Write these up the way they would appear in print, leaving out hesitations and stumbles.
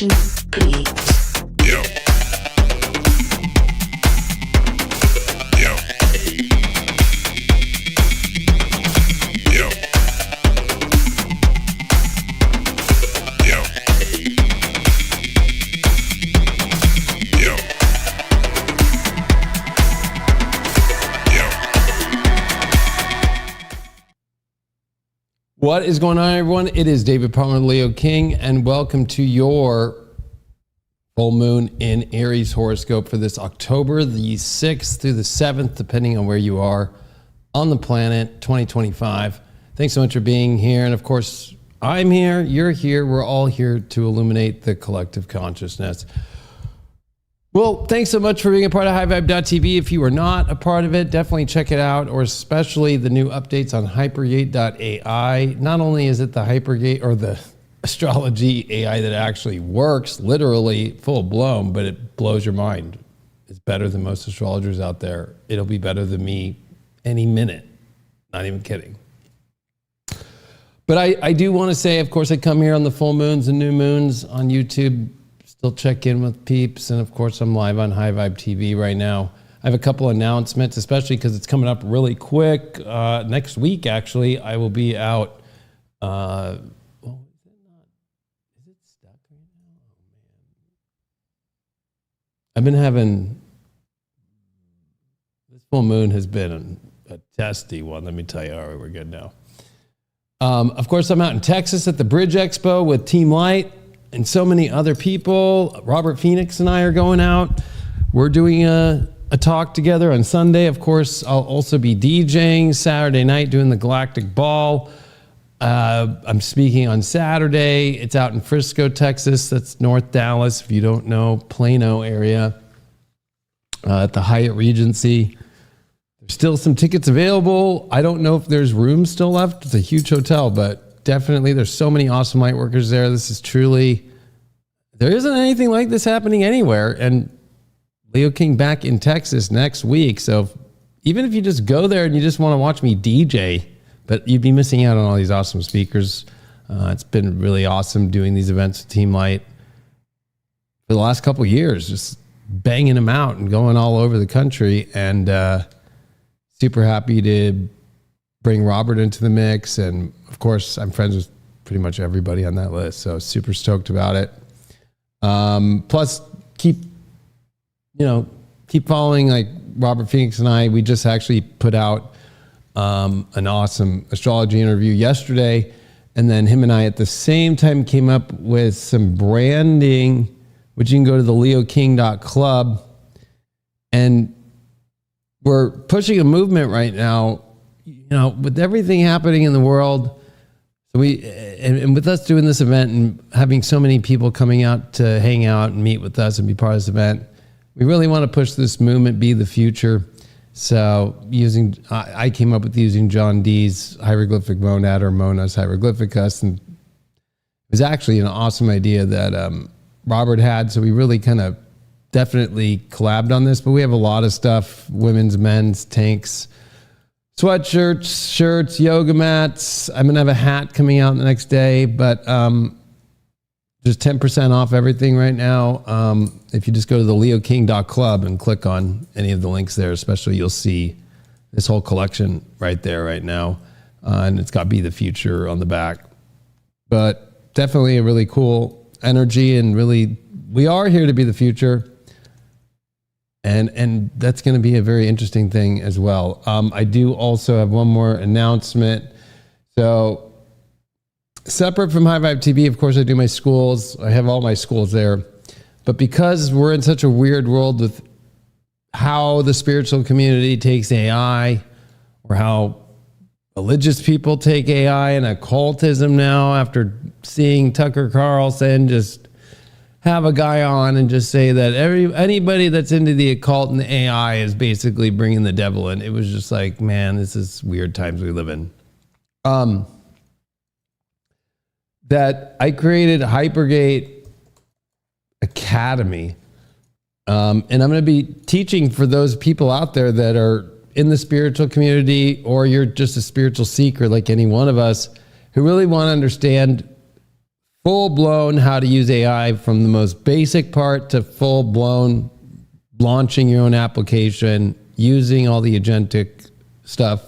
Ignition complete. Yo. Yo. Yo. Yo. Yo. Yo. What is going on, everyone? It is David Palmer, Leo King, and welcome to your full moon in Aries horoscope for this October the 6th through the 7th, depending on where you are on the planet, 2025. Thanks so much for being here. And of course, I'm here, you're here, we're all here to illuminate the collective consciousness. Well, thanks so much for being a part of HighVibe.tv. If you are not a part of it, definitely check it out, or especially the new updates on Hypergate.ai. Not only is it the Hypergate or the Astrology AI that actually works, literally full blown, but it blows your mind. It's better than most astrologers out there. It'll be better than me any minute. Not even kidding. But I do want to say, of course, I come here on the full moons and new moons on YouTube. Still check in with peeps. And of course, I'm live on High Vibe TV right now. I have a couple announcements, especially because it's coming up really quick. Next week, actually, I will be out. I've been having, this full moon has been a testy one. Let me tell you. All right, we're good now. Of course, I'm out in Texas at the Bridge Expo with Team Light and so many other people. Robert Phoenix and I are going out. We're doing a talk together on Sunday. Of course, I'll also be DJing Saturday night doing the Galactic Ball. I'm speaking on Saturday. It's out in Frisco, Texas. That's North Dallas, if you don't know, Plano area, at the Hyatt Regency. There's still some tickets available. I don't know if there's room still left. It's a huge hotel, but definitely there's so many awesome light workers there. This is truly, there isn't anything like this happening anywhere. And Leo King back in Texas next week. So even if you just go there and you just want to watch me DJ, but you'd be missing out on all these awesome speakers. It's been really awesome doing these events with Team Light for the last couple of years, just banging them out and going all over the country. And super happy to bring Robert into the mix. And of course, I'm friends with pretty much everybody on that list. So super stoked about it. Plus, keep following like Robert Phoenix and I. We just actually put out an awesome astrology interview yesterday, and then him and I at the same time came up with some branding, which you can go to the leoking.club, and we're pushing a movement right now, with everything happening in the world. So and with us doing this event and having so many people coming out to hang out and meet with us and be part of this event, we really want to push this movement, be the future. So I came up with using John Dee's hieroglyphic monad, or Monas hieroglyphicus, and it was actually an awesome idea that Robert had. So we really kind of definitely collabed on this, but we have a lot of stuff: women's, men's, tanks, sweatshirts, shirts, yoga mats. I'm gonna have a hat coming out the next day, but there's 10% off everything right now. If you just go to the leoking.club and click on any of the links there, especially, you'll see this whole collection right there right now. And it's got Be the Future on the back. But definitely a really cool energy, and really, we are here to be the future. And that's going to be a very interesting thing as well. I do also have one more announcement. So, separate from High Vibe TV, of course, I do my schools. I have all my schools there. But because we're in such a weird world with how the spiritual community takes AI, or how religious people take AI and occultism now, after seeing Tucker Carlson just have a guy on and just say that anybody that's into the occult and the AI is basically bringing the devil in. It was just like, man, this is weird times we live in. That I created Hypergate Academy. And I'm going to be teaching for those people out there that are in the spiritual community, or you're just a spiritual seeker like any one of us, who really want to understand full blown how to use AI from the most basic part to full blown launching your own application, using all the agentic stuff,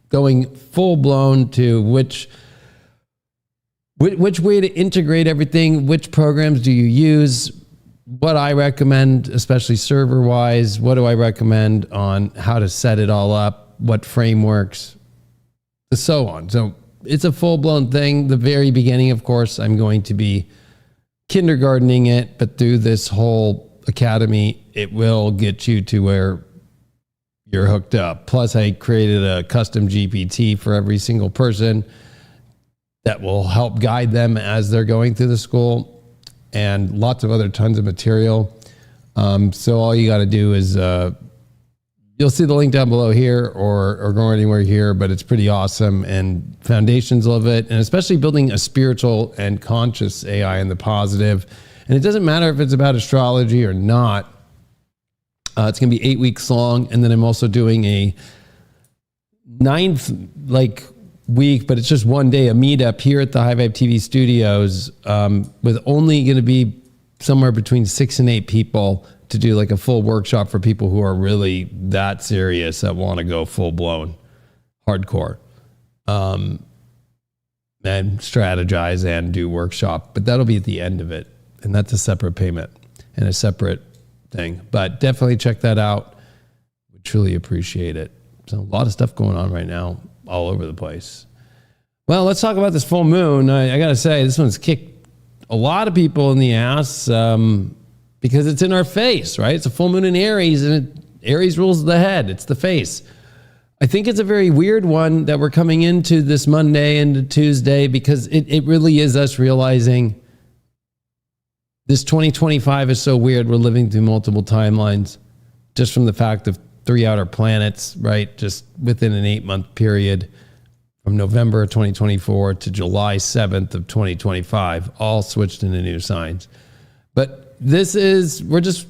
going full blown to which way to integrate everything, which programs do you use, what I recommend, especially server wise, what do I recommend on how to set it all up, what frameworks, and so on. So it's a full blown thing. The very beginning, of course, I'm going to be kindergartening it, but through this whole academy, it will get you to where you're hooked up. Plus, I created a custom GPT for every single person that will help guide them as they're going through the school, and lots of other tons of material. So all you got to do is, you'll see the link down below here or go anywhere here, but it's pretty awesome, and foundations of it, and especially building a spiritual and conscious AI in the positive. And it doesn't matter if it's about astrology or not. It's going to be 8 weeks long. And then I'm also doing a 9th week, but it's just one day, a meetup here at the High Vibe TV studios, with only going to be somewhere between 6 and 8 people to do like a full workshop for people who are really that serious, that want to go full blown hardcore, and strategize and do workshop. But that'll be at the end of it. And that's a separate payment and a separate thing, but definitely check that out. We truly appreciate it. So a lot of stuff going on right now all over the place. Well, let's talk about this full moon. I got to say, this one's kicked a lot of people in the ass, because it's in our face, right? It's a full moon in Aries, and Aries rules the head. It's the face. I think it's a very weird one that we're coming into this Monday into Tuesday, because it really is us realizing this 2025 is so weird. We're living through multiple timelines just from the fact of 3 outer planets, right? Just within an 8-month period from November of 2024 to July 7th of 2025, all switched into new signs. But this is, we're just,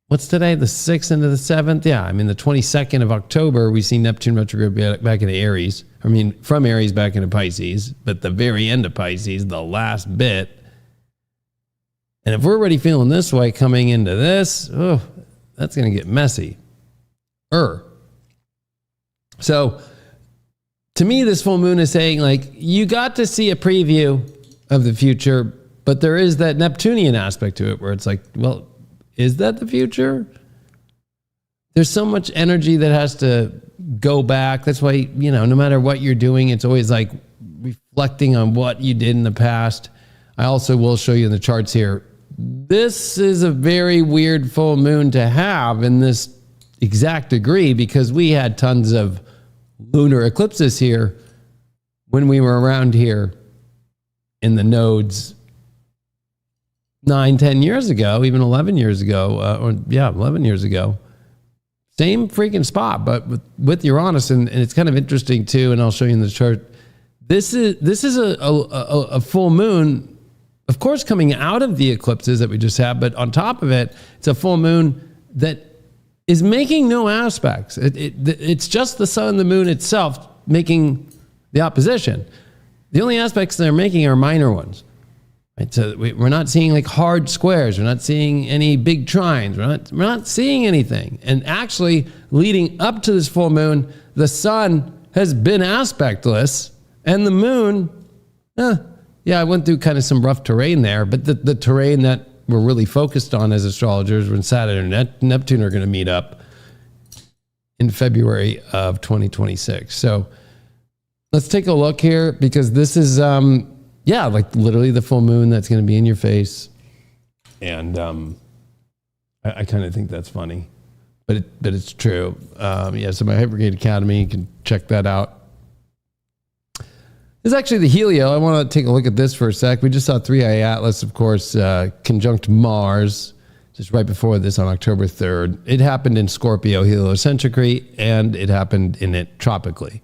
what's today? The 6th into the 7th? Yeah, I mean, the 22nd of October, we see Neptune retrograde back into Aries. I mean, from Aries back into Pisces, but the very end of Pisces, the last bit. And if we're already feeling this way coming into this, that's going to get messy. So to me, this full moon is saying, you got to see a preview of the future, but there is that Neptunian aspect to it where it's like, well, is that the future? There's so much energy that has to go back. That's why, no matter what you're doing, it's always like reflecting on what you did in the past. I also will show you in the charts here. This is a very weird full moon to have in this exact degree, because we had tons of lunar eclipses here when we were around here in the nodes 9-10 years ago, even 11 years ago, 11 years ago. Same freaking spot, but with Uranus, and it's kind of interesting too, and I'll show you in the chart. This is a full moon, of course, coming out of the eclipses that we just had, but on top of it, it's a full moon that is making no aspects. It's just the sun and the moon itself making the opposition. The only aspects they're making are minor ones. Right? So we're not seeing hard squares. We're not seeing any big trines. We're not seeing anything. And actually, leading up to this full moon, the sun has been aspectless, and the moon, I went through kind of some rough terrain there, but the terrain that we're really focused on as astrologers, when Saturn and Neptune are going to meet up in February of 2026. So let's take a look here, because this is, literally the full moon that's going to be in your face. And I kind of think that's funny, but it's true. So my Hypergate Academy, you can check that out. This is actually the Helio. I want to take a look at this for a sec. We just saw 3i Atlas, of course, conjunct Mars, just right before this on October 3rd. It happened in Scorpio heliocentrically, and it happened in it tropically,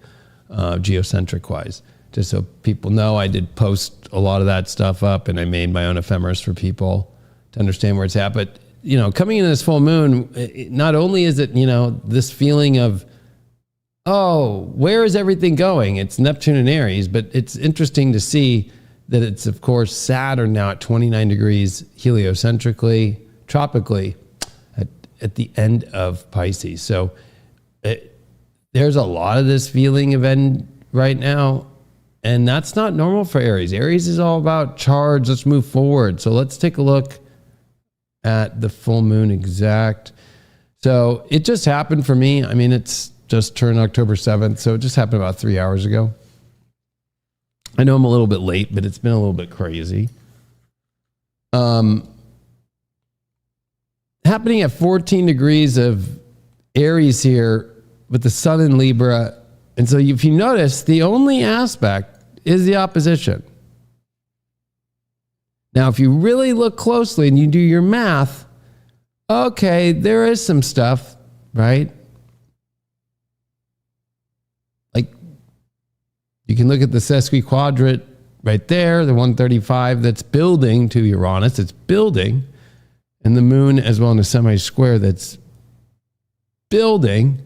geocentric-wise. Just so people know, I did post a lot of that stuff up, and I made my own ephemeris for people to understand where it's at. But, coming into this full moon, not only is it, this feeling of, where is everything going? It's Neptune and Aries, but it's interesting to see that it's, of course, Saturn now at 29 degrees heliocentrically, tropically, at the end of Pisces. So there's a lot of this feeling of end right now, and that's not normal for Aries. Aries is all about charge. Let's move forward. So let's take a look at the full moon exact. So it just happened for me. I mean, it's just turned October 7th, so it just happened about 3 hours ago. I know I'm a little bit late, but it's been a little bit crazy. Happening at 14 degrees of Aries here with the sun in Libra. And so if you notice, the only aspect is the opposition. Now, if you really look closely and you do your math, okay, there is some stuff, right? Like, you can look at the sesquiquadrant right there, the 135 that's building to Uranus. It's building. And the moon as well in a semi-square that's building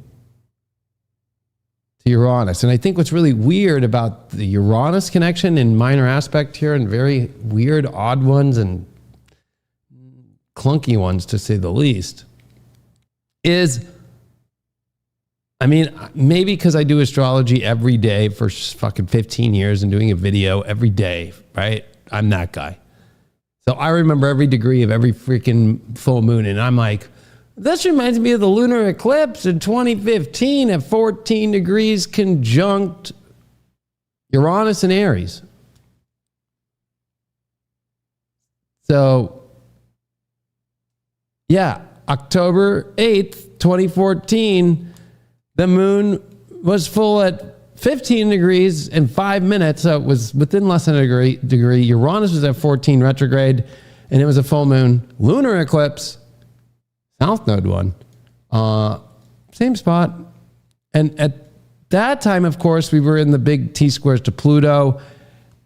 to Uranus. And I think what's really weird about the Uranus connection in minor aspect here, and very weird, odd ones and clunky ones to say the least, is, I mean, maybe because I do astrology every day for fucking 15 years and doing a video every day, right? I'm that guy. So I remember every degree of every freaking full moon, and I'm like, this reminds me of the lunar eclipse in 2015 at 14 degrees conjunct Uranus and Aries. So, yeah, October 8th, 2014, the moon was full at 15 degrees in 5 minutes. So it was within less than a degree. Uranus was at 14 retrograde, and it was a full moon. Lunar eclipse, South Node one, same spot. And at that time, of course, we were in the big T-squares to Pluto.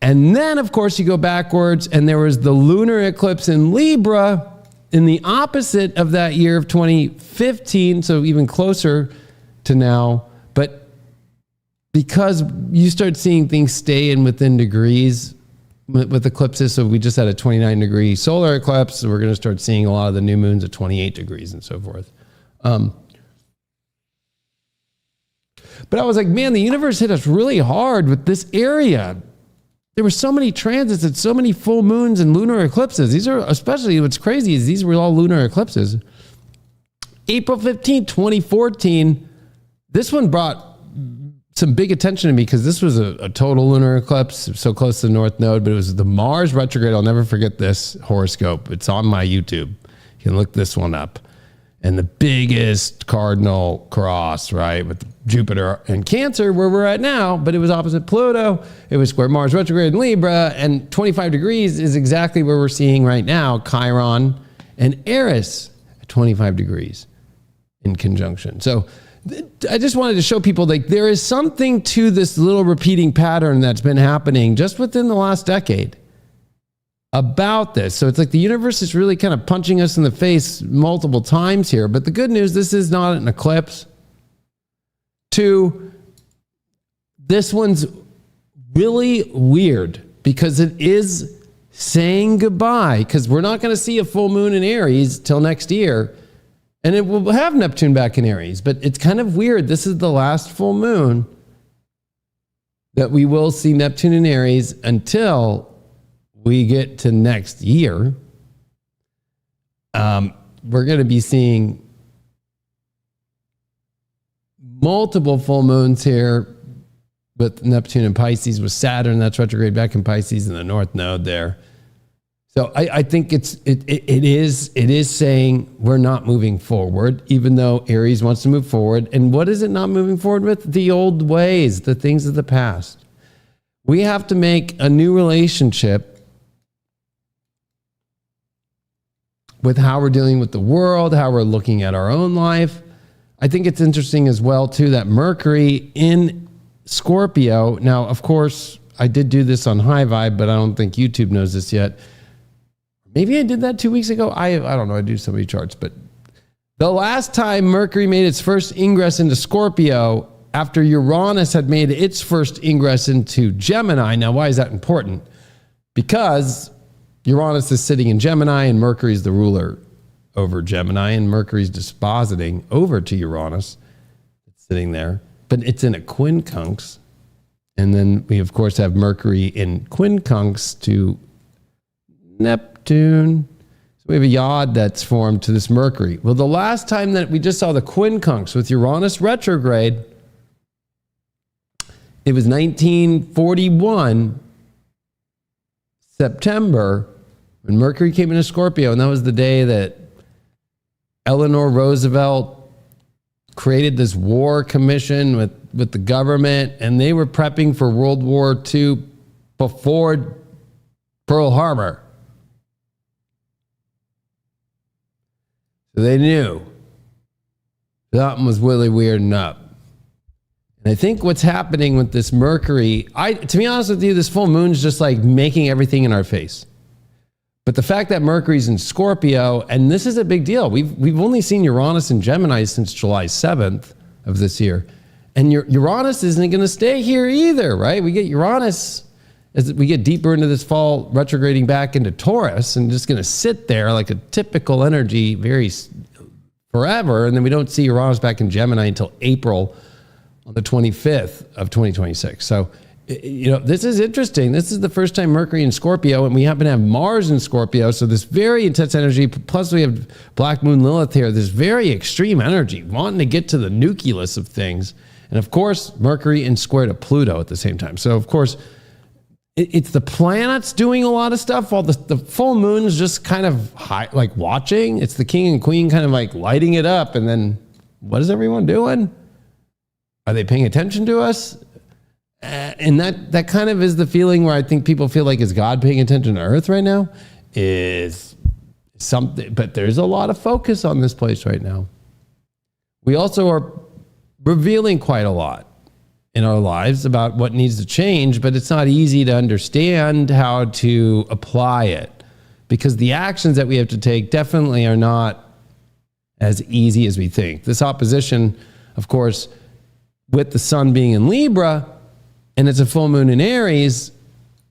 And then, of course, you go backwards, and there was the lunar eclipse in Libra in the opposite of that year of 2015, so even closer to now. But because you start seeing things stay in within degrees with eclipses, so we just had a 29 degree solar eclipse, so we're going to start seeing a lot of the new moons at 28 degrees and so forth. But I was like, man, the universe hit us really hard with this area. There were so many transits and so many full moons and lunar eclipses. These are, especially what's crazy is these were all lunar eclipses. April 15, 2014, this one brought some big attention to me because this was a total lunar eclipse, so close to the North Node, but it was the Mars retrograde. I'll never forget this horoscope. It's on my YouTube. You can look this one up. And the biggest cardinal cross, right, with Jupiter and Cancer, where we're at now, but it was opposite Pluto. It was square Mars retrograde in Libra, and 25 degrees is exactly where we're seeing right now, Chiron and Aries at 25 degrees in conjunction. So I just wanted to show people, like, there is something to this little repeating pattern that's been happening just within the last decade about this. So it's like the universe is really kind of punching us in the face multiple times here. But the good news, this is not an eclipse. 2, this one's really weird because it is saying goodbye, because we're not going to see a full moon in Aries till next year. And it will have Neptune back in Aries, but it's kind of weird. This is the last full moon that we will see Neptune in Aries until we get to next year. We're going to be seeing multiple full moons here with Neptune and Pisces, with Saturn, that's retrograde back in Pisces in the North Node there. So I think it is saying we're not moving forward, even though Aries wants to move forward. And what is it not moving forward with? The old ways, the things of the past. We have to make a new relationship with how we're dealing with the world, how we're looking at our own life. I think it's interesting as well, too, that Mercury in Scorpio. Now, of course, I did do this on High Vibe, but I don't think YouTube knows this yet. Maybe I did that 2 weeks ago. I don't know. I do so many charts. But the last time Mercury made its first ingress into Scorpio, after Uranus had made its first ingress into Gemini. Now, why is that important? because Uranus is sitting in Gemini and Mercury is the ruler over Gemini, and Mercury's dispositing over to Uranus. It's sitting there, but it's in a quincunx. And then we, of course, have Mercury in quincunx to Neptune. So we have a yod that's formed to this Mercury. Well, the last time that we just saw the quincunx with Uranus retrograde, it was 1941, September, when Mercury came into Scorpio, and that was the day that Eleanor Roosevelt created this war commission with the government, and they were prepping for World War II before Pearl Harbor. So they knew something was really weirding up. And I think what's happening with this Mercury, to be honest with you, this full moon's just like making everything in our face. But the fact that Mercury's in Scorpio, and this is a big deal. We've only seen Uranus in Gemini since July 7th of this year. And Uranus isn't going to stay here either, right? We get Uranus as we get deeper into this fall, retrograding back into Taurus, and just going to sit there like a typical energy forever. And then we don't see Uranus back in Gemini until April on the 25th of 2026. So, this is interesting. This is the first time Mercury in Scorpio, and we happen to have Mars in Scorpio. So this very intense energy, plus we have Black Moon Lilith here, this very extreme energy, wanting to get to the nucleus of things. And of course, Mercury in square to Pluto at the same time. So of course, it's the planets doing a lot of stuff while the full moon's just kind of like watching. It's the king and queen kind of like lighting it up. And then what is everyone doing? Are they paying attention to us? And that kind of is the feeling where I think people feel like, is God paying attention to Earth right now? Is something, but there's a lot of focus on this place right now. We also are revealing quite a lot in our lives about what needs to change, but it's not easy to understand how to apply it, because the actions that we have to take definitely are not as easy as we think. This opposition, of course, with the sun being in Libra, and it's a full moon in Aries,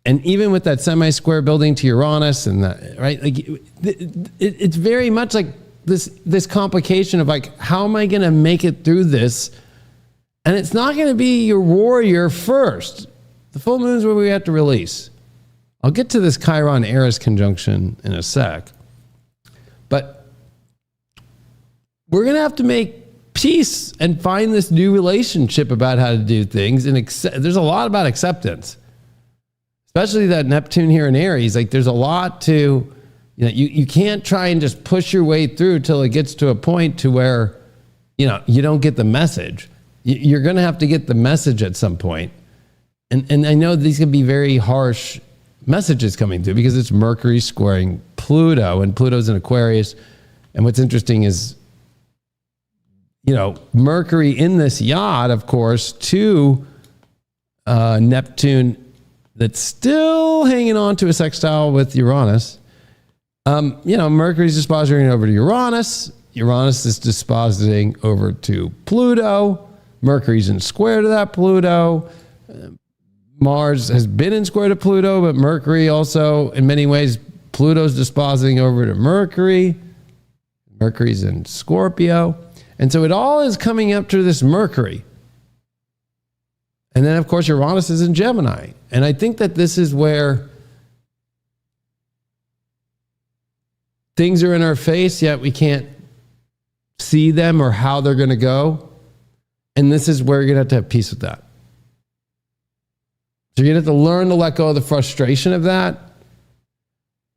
and even with that semi-square building to Uranus, and that, right, like it's very much like this complication of like, how am I going to make it through this? And it's not going to be your warrior first. The full moon's where we have to release. I'll get to this Chiron-Eris conjunction in a sec, but we're going to have to make peace and find this new relationship about how to do things. And there's a lot about acceptance, especially that Neptune here in Aries. Like there's a lot to, you can't try and just push your way through till it gets to a point to where, you don't get the message. You're going to have to get the message at some point. And I know these can be very harsh messages coming through because it's Mercury squaring Pluto, and Pluto's in Aquarius. And what's interesting is, Mercury in this yacht, of course, to Neptune, that's still hanging on to a sextile with Uranus. Mercury's dispositing over to Uranus. Uranus is dispositing over to Pluto. Mercury's in square to that Pluto. Mars has been in square to Pluto, but Mercury also, in many ways, Pluto's dispositing over to Mercury. Mercury's in Scorpio. And so it all is coming up to this Mercury. And then, of course, Uranus is in Gemini. And I think that this is where things are in our face, yet we can't see them or how they're going to go. And this is where you're going to have peace with that. So you're going to have to learn to let go of the frustration of that.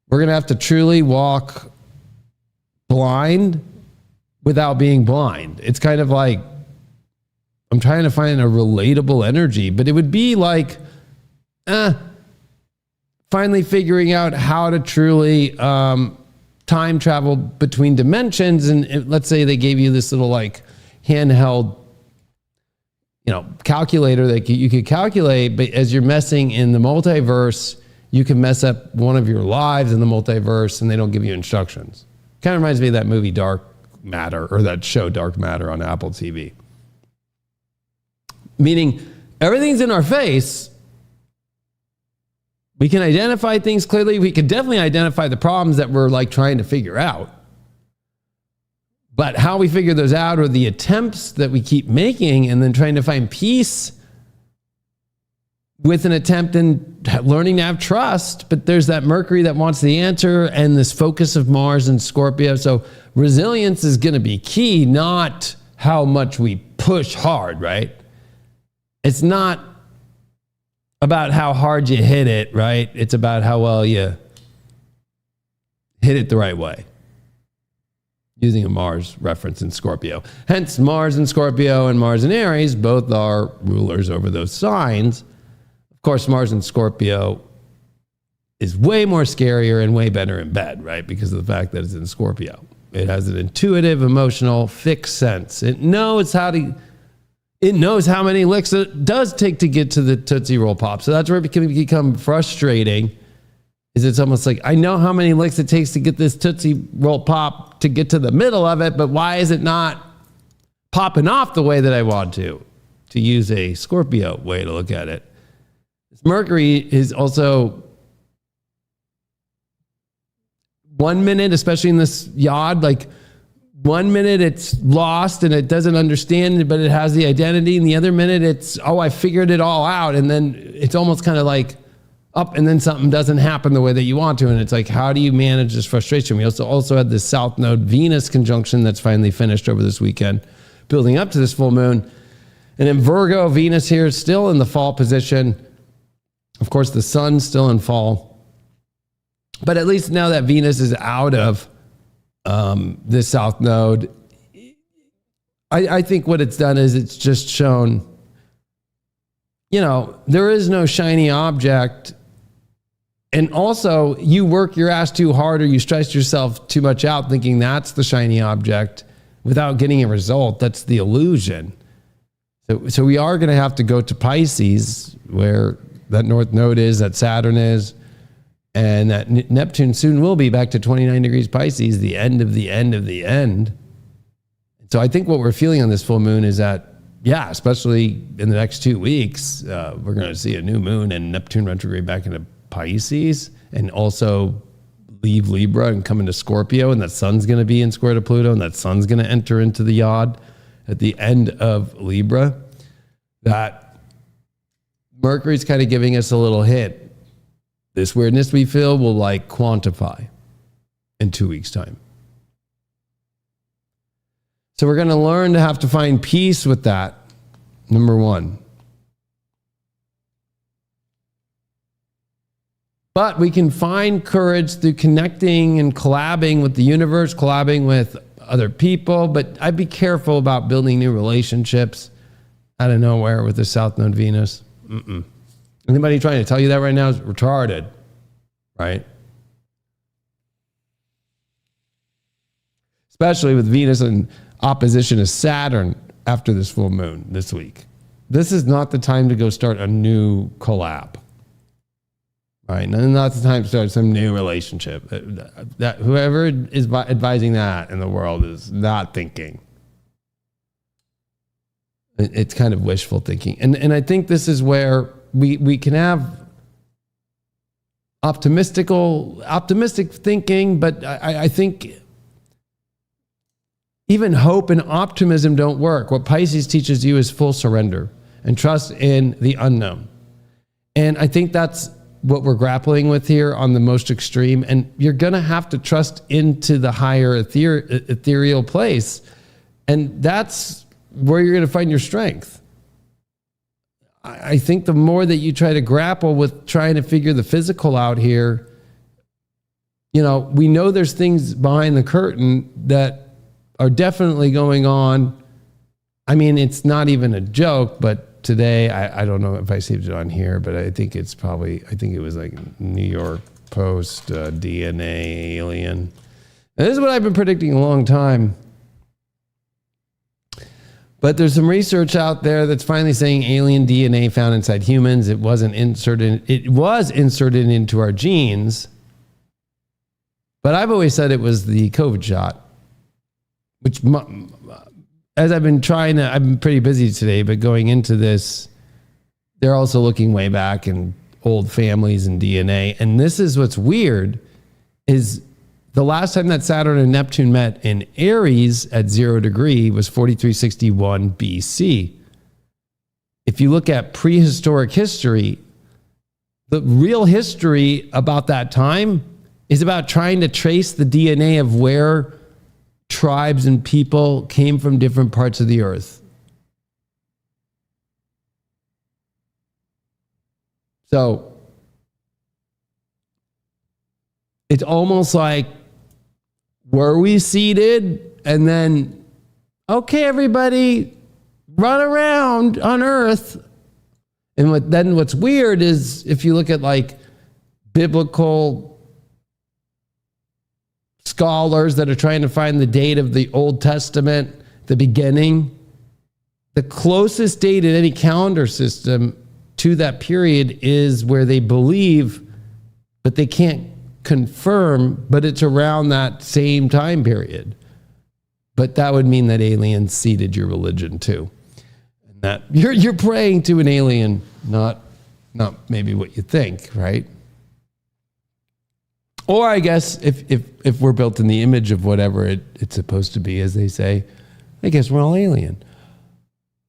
We're going to have to truly walk blind without being blind. It's kind of like, I'm trying to find a relatable energy, but it would be like, finally figuring out how to truly time travel between dimensions. And let's say they gave you this little like handheld, calculator that you could calculate, but as you're messing in the multiverse, you can mess up one of your lives in the multiverse and they don't give you instructions. Kind of reminds me of that movie Dark Matter, or that show Dark Matter on Apple TV. Meaning everything's in our face, We can identify things clearly. We can definitely identify the problems that we're like trying to figure out. But how we figure those out, or the attempts that we keep making and then trying to find peace with an attempt in learning to have trust. But there's that Mercury that wants the answer and this focus of Mars and Scorpio. So resilience is going to be key, not how much we push hard, right? It's not about how hard you hit it, right? It's about how well you hit it the right way. Using a Mars reference in Scorpio. Hence, Mars in Scorpio and Mars in Aries both are rulers over those signs. Of course, Mars in Scorpio is way more scarier and way better in bed, right? Because of the fact that it's in Scorpio. It has an intuitive, emotional, fixed sense. It knows how many licks it does take to get to the Tootsie Roll Pop. So that's where it can become frustrating. Is it's almost like, I know how many licks it takes to get this Tootsie Roll Pop to get to the middle of it, but why is it not popping off the way that I want to use a Scorpio way to look at it? Mercury is also 1 minute, especially in this yod, like 1 minute it's lost and it doesn't understand it, but it has the identity. And the other minute it's, oh, I figured it all out. And then it's almost kind of like up, and then something doesn't happen the way that you want to. And it's like, how do you manage this frustration? We also had this South Node Venus conjunction that's finally finished over this weekend, building up to this full moon. And in Virgo, Venus here is still in the fall position. Of course, the sun's still in fall. But at least now that Venus is out of this South Node, I think what it's done is it's just shown, there is no shiny object. And also, you work your ass too hard or you stress yourself too much out thinking that's the shiny object without getting a result. That's the illusion. So we are going to have to go to Pisces, where that North Node is, that Saturn is, and that Neptune soon will be back to 29 degrees Pisces, the end of the end of the end. So I think what we're feeling on this full moon is that, yeah, especially in the next 2 weeks, we're going to see a new moon and Neptune retrograde back into Pisces, and also leave Libra and come into Scorpio, and that sun's going to be in square to Pluto, and that sun's going to enter into the yod at the end of Libra. That Mercury's kind of giving us a little hint. This weirdness we feel will like quantify in 2 weeks' time. So we're going to learn to have to find peace with that, number one. But we can find courage through connecting and collabing with the universe, collabing with other people. But I'd be careful about building new relationships out of nowhere with the South Node Venus. Anybody trying to tell you that right now is retarded, right? Especially with Venus in opposition to Saturn after this full moon this week. This is not the time to go start a new collab. All right, not the time to start some new relationship. That whoever is advising that in the world is not thinking. It's kind of wishful thinking. And I think this is where we can have optimistic thinking, but I think even hope and optimism don't work. What Pisces teaches you is full surrender and trust in the unknown. And I think that's what we're grappling with here on the most extreme. And you're going to have to trust into the higher ethereal place. And that's where you're going to find your strength. I think the more that you try to grapple with trying to figure the physical out here, we know there's things behind the curtain that are definitely going on. I mean, it's not even a joke, but today, I don't know if I saved it on here, but I think it was like New York Post, DNA alien. And this is what I've been predicting a long time. But there's some research out there that's finally saying alien DNA found inside humans. It was inserted into our genes. But I've always said it was the COVID shot, which, as I've been I've been pretty busy today, but going into this, they're also looking way back and old families and DNA. And this is what's weird is the last time that Saturn and Neptune met in Aries at 0 degree was 4361 BC. If you look at prehistoric history, the real history about that time is about trying to trace the DNA of where tribes and people came from different parts of the earth. So it's almost like, were we seated? And then, okay, everybody, run around on Earth. And then what's weird is if you look at like biblical scholars that are trying to find the date of the Old Testament, the beginning, the closest date in any calendar system to that period is where they believe, but they can't confirm, but it's around that same time period. But that would mean that aliens seeded your religion too. And that you're praying to an alien, not maybe what you think, right? Or I guess if we're built in the image of whatever it's supposed to be, as they say, I guess we're all alien.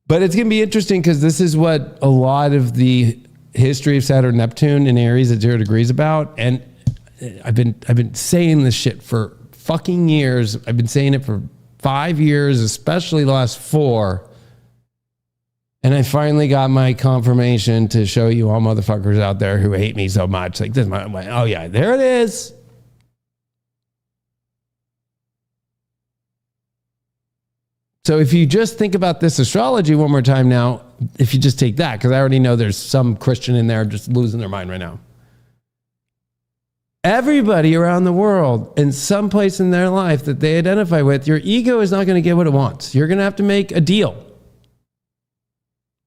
But it's going to be interesting because this is what a lot of the history of Saturn Neptune in Aries at 0 degrees about. And I've been saying this shit for fucking years. I've been saying it for 5 years, especially the last 4. And I finally got my confirmation to show you all motherfuckers out there who hate me so much. Like this, oh yeah, there it is. So if you just think about this astrology one more time now, if you just take that, because I already know there's some Christian in there just losing their mind right now. Everybody around the world, in some place in their life that they identify with, your ego is not going to get what it wants. You're going to have to make a deal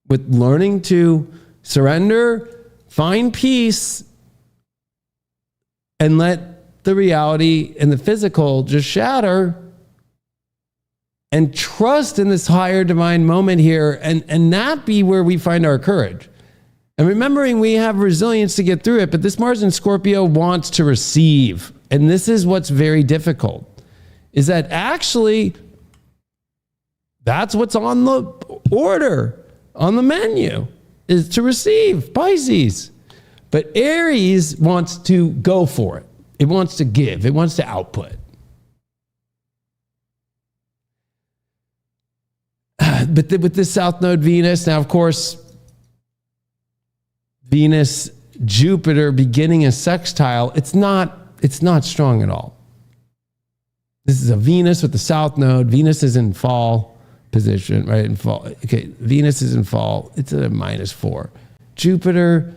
with learning to surrender, find peace, and let the reality and the physical just shatter, and trust in this higher divine moment here, and that be where we find our courage. And remembering we have resilience to get through it, but this Mars in Scorpio wants to receive. And this is what's very difficult, is that actually that's what's on the order, on the menu, is to receive, Pisces. But Aries wants to go for it. It wants to give. It wants to output. But with this South Node Venus, now of course, Venus, Jupiter beginning a sextile, it's not strong at all. This is a Venus with the South Node. Venus is in fall position, right? In fall. Okay, Venus is in fall. It's at a -4. Jupiter,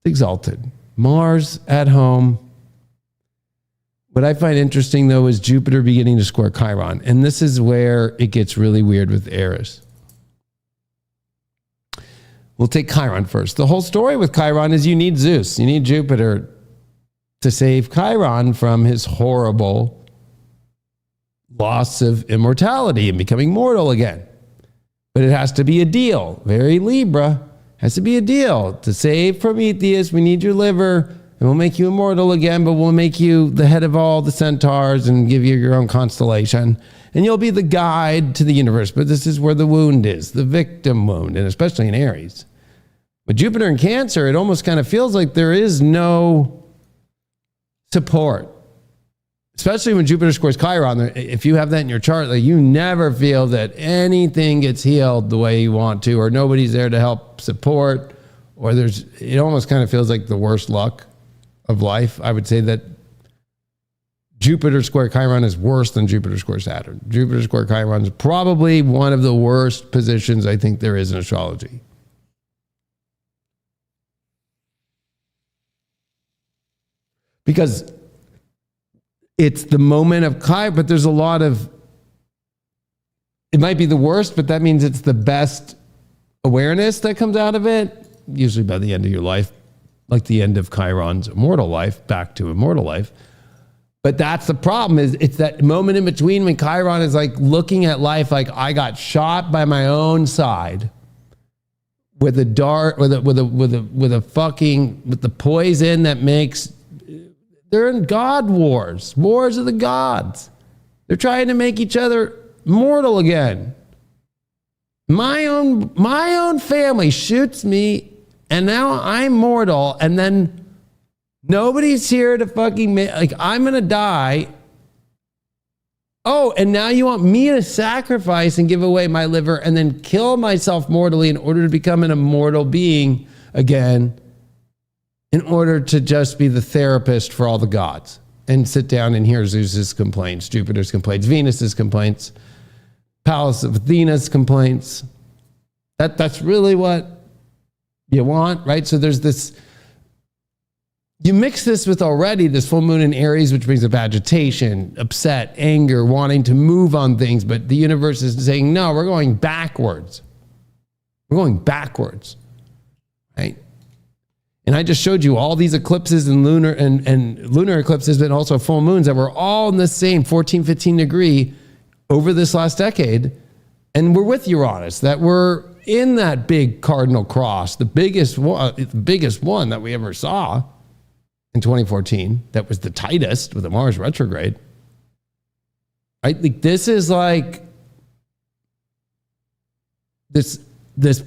exalted. Mars at home. What I find interesting, though, is Jupiter beginning to square Chiron. And this is where it gets really weird with Aries. We'll take Chiron first. The whole story with Chiron is you need Zeus. You need Jupiter to save Chiron from his horrible loss of immortality and becoming mortal again. But it has to be a deal. Very Libra. Has to be a deal. To save Prometheus, we need your liver. And we'll make you immortal again, but we'll make you the head of all the centaurs and give you your own constellation. And you'll be the guide to the universe. But this is where the wound is, the victim wound, and especially in Aries. With Jupiter in Cancer, it almost kind of feels like there is no support. Especially when Jupiter squares Chiron. If you have that in your chart, like you never feel that anything gets healed the way you want to, or nobody's there to help support, or it almost kind of feels like the worst luck of life. I would say that Jupiter square Chiron is worse than Jupiter square Saturn. Jupiter square Chiron is probably one of the worst positions I think there is in astrology. Because it's the moment of Chiron, but there's a lot of, it might be the worst, but that means it's the best awareness that comes out of it, usually by the end of your life. Like the end of Chiron's immortal life, back to immortal life. But that's the problem, is it's that moment in between when Chiron is like looking at life like I got shot by my own side, with a dart, with the poison that makes, they're in God wars of the gods. They're trying to make each other mortal again. My own family shoots me, and now I'm mortal, and then nobody's here to fucking make, like, I'm gonna die. Oh, and now you want me to sacrifice and give away my liver and then kill myself mortally in order to become an immortal being again, in order to just be the therapist for all the gods and sit down and hear Zeus's complaints, Jupiter's complaints, Venus's complaints, Pallas of Athena's complaints. That's really what you want, right? So there's this, you mix this with already this full moon in Aries, which brings up agitation, upset, anger, wanting to move on things. But the universe is saying, no, we're going backwards. We're going backwards, right? And I just showed you all these eclipses and lunar eclipses, but also full moons that were all in the same 14, 15 degree over this last decade. And we're with Uranus, that we're in that big cardinal cross, the biggest one that we ever saw. In 2014, that was the tightest with the Mars retrograde. Right? Like, this is like this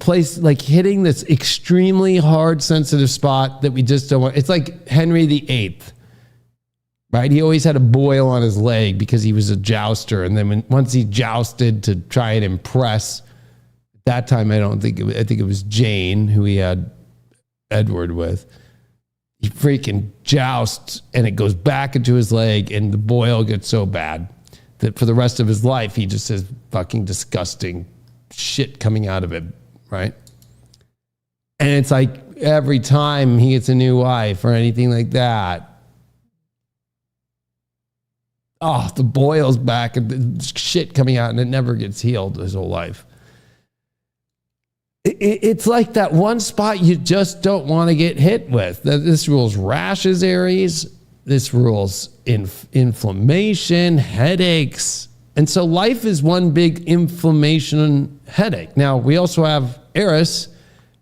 place, like hitting this extremely hard, sensitive spot that we just don't want. It's like Henry VIII, right? He always had a boil on his leg because he was a jouster. And then once he jousted to try and impress, at that time, I think it was Jane who he had Edward with. He freaking jousts and it goes back into his leg, and the boil gets so bad that for the rest of his life, he just has fucking disgusting shit coming out of it, right? And it's like every time he gets a new wife or anything like that, oh, the boil's back and the shit coming out, and it never gets healed his whole life. It's like that one spot you just don't want to get hit with. This rules rashes, Aries. This rules inflammation, headaches. And so life is one big inflammation headache. Now, we also have Eris,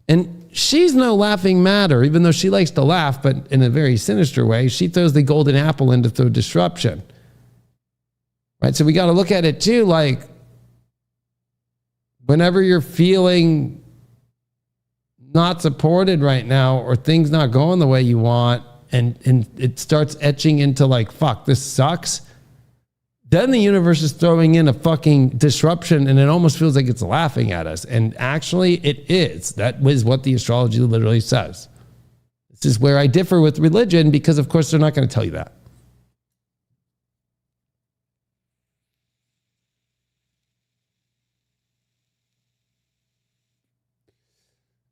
and she's no laughing matter, even though she likes to laugh, but in a very sinister way. She throws the golden apple in to throw disruption. Right? So we got to look at it too, like whenever you're feeling not supported right now, or things not going the way you want, and it starts etching into like, fuck, this sucks, then the universe is throwing in a fucking disruption, and it almost feels like it's laughing at us. And actually it is. That was what the astrology literally says. This is where I differ with religion, because of course they're not going to tell you that.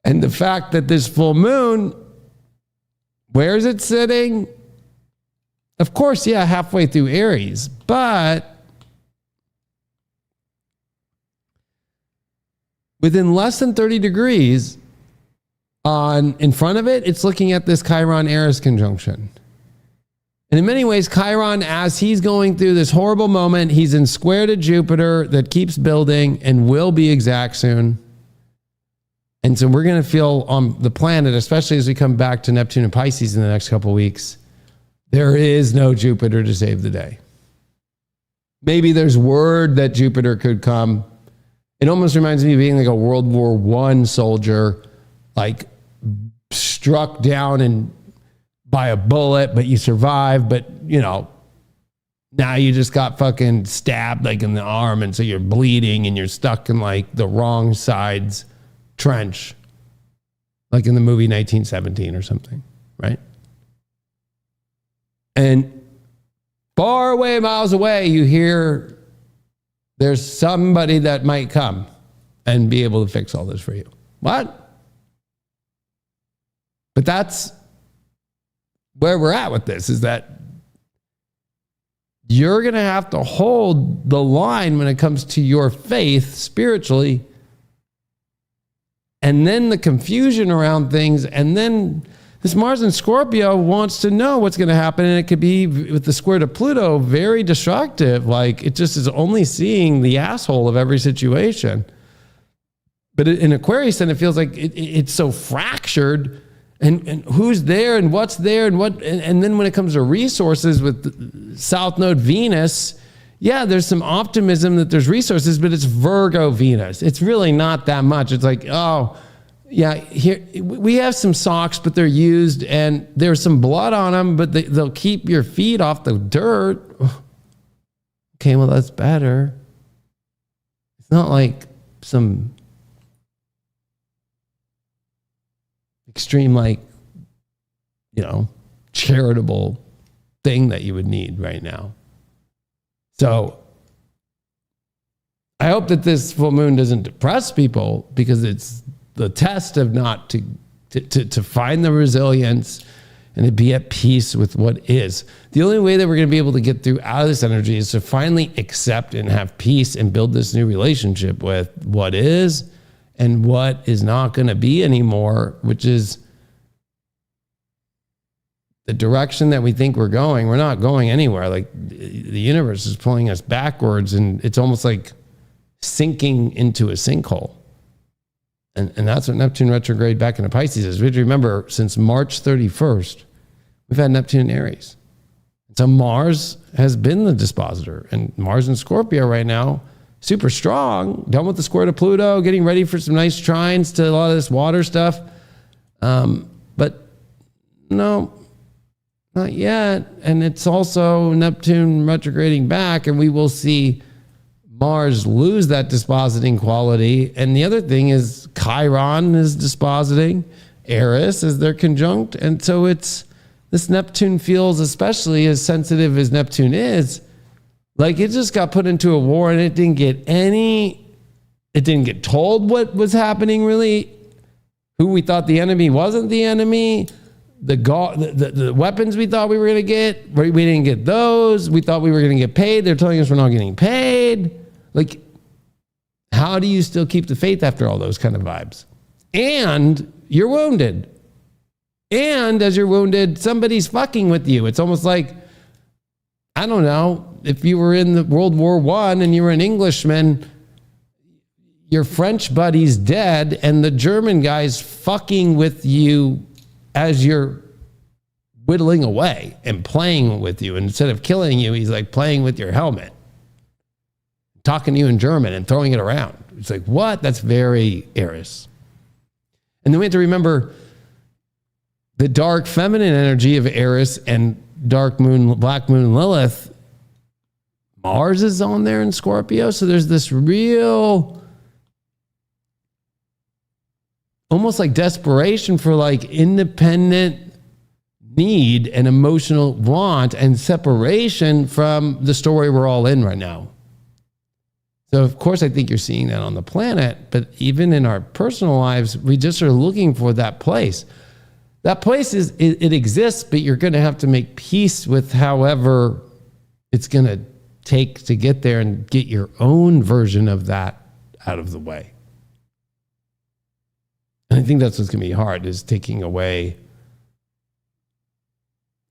And the fact that this full moon, where is it sitting? Of course, yeah, halfway through Aries, but within less than 30 degrees in front of it, it's looking at this Chiron-Eris conjunction. And in many ways, Chiron, as he's going through this horrible moment, he's in square to Jupiter that keeps building and will be exact soon. And so we're going to feel on the planet, especially as we come back to Neptune and Pisces in the next couple of weeks, there is no Jupiter to save the day. Maybe there's word that Jupiter could come. It almost reminds me of being like a World War I soldier, like struck down by a bullet, but you survived. But, you know, now you just got fucking stabbed like in the arm, and so you're bleeding and you're stuck in like the wrong side's trench, like in the movie 1917 or something, right? And far away, miles away, you hear there's somebody that might come and be able to fix all this for you. What? But that's where we're at with this, is that you're going to have to hold the line when it comes to your faith spiritually. And then the confusion around things, and then this Mars in Scorpio wants to know what's going to happen, and it could be, with the square to Pluto, very destructive. Like, it just is only seeing the asshole of every situation. But in Aquarius, then it feels like it's so fractured, and who's there and what's there and what. And then when it comes to resources with South Node Venus, yeah, there's some optimism that there's resources, but it's Virgo Venus. It's really not that much. It's like, oh, yeah, here we have some socks, but they're used, and there's some blood on them, but they'll keep your feet off the dirt. Okay, well, that's better. It's not like some extreme, like, charitable thing that you would need right now. So I hope that this full moon doesn't depress people, because it's the test of not to find the resilience and to be at peace with what is. The only way that we're going to be able to get through out of this energy is to finally accept and have peace and build this new relationship with what is and what is not going to be anymore, which is the direction that we think we're going. We're not going anywhere. Like, the universe is pulling us backwards, and it's almost like sinking into a sinkhole. And that's what Neptune retrograde back into Pisces is. We have to remember, since March 31st, we've had Neptune in Aries. So Mars has been the dispositor, and Mars in Scorpio right now, super strong, done with the square to Pluto, getting ready for some nice trines to a lot of this water stuff. But no, not yet. And it's also Neptune retrograding back, and we will see Mars lose that dispositing quality. And the other thing is Chiron is dispositing, Eris is their conjunct. And so it's, this Neptune feels, especially as sensitive as Neptune is, like it just got put into a war, and it didn't get told what was happening really, who we thought the enemy wasn't the enemy, the weapons we thought we were going to get, we didn't get those. We thought we were going to get paid. They're telling us we're not getting paid. Like, how do you still keep the faith after all those kind of vibes? And you're wounded. And as you're wounded, somebody's fucking with you. It's almost like, I don't know, if you were in the World War I and you were an Englishman, your French buddy's dead, and the German guy's fucking with you as you're whittling away and playing with you. And instead of killing you, he's like playing with your helmet, talking to you in German and throwing it around. It's like, what? That's very Aries. And then we have to remember the dark feminine energy of Aries and dark moon, black moon Lilith. Mars is on there in Scorpio. So there's this real, almost like desperation for like independent need and emotional want and separation from the story we're all in right now. So of course, I think you're seeing that on the planet, but even in our personal lives, we just are looking for that place. That place it exists, but you're going to have to make peace with however it's going to take to get there and get your own version of that out of the way. And I think that's what's going to be hard, is taking away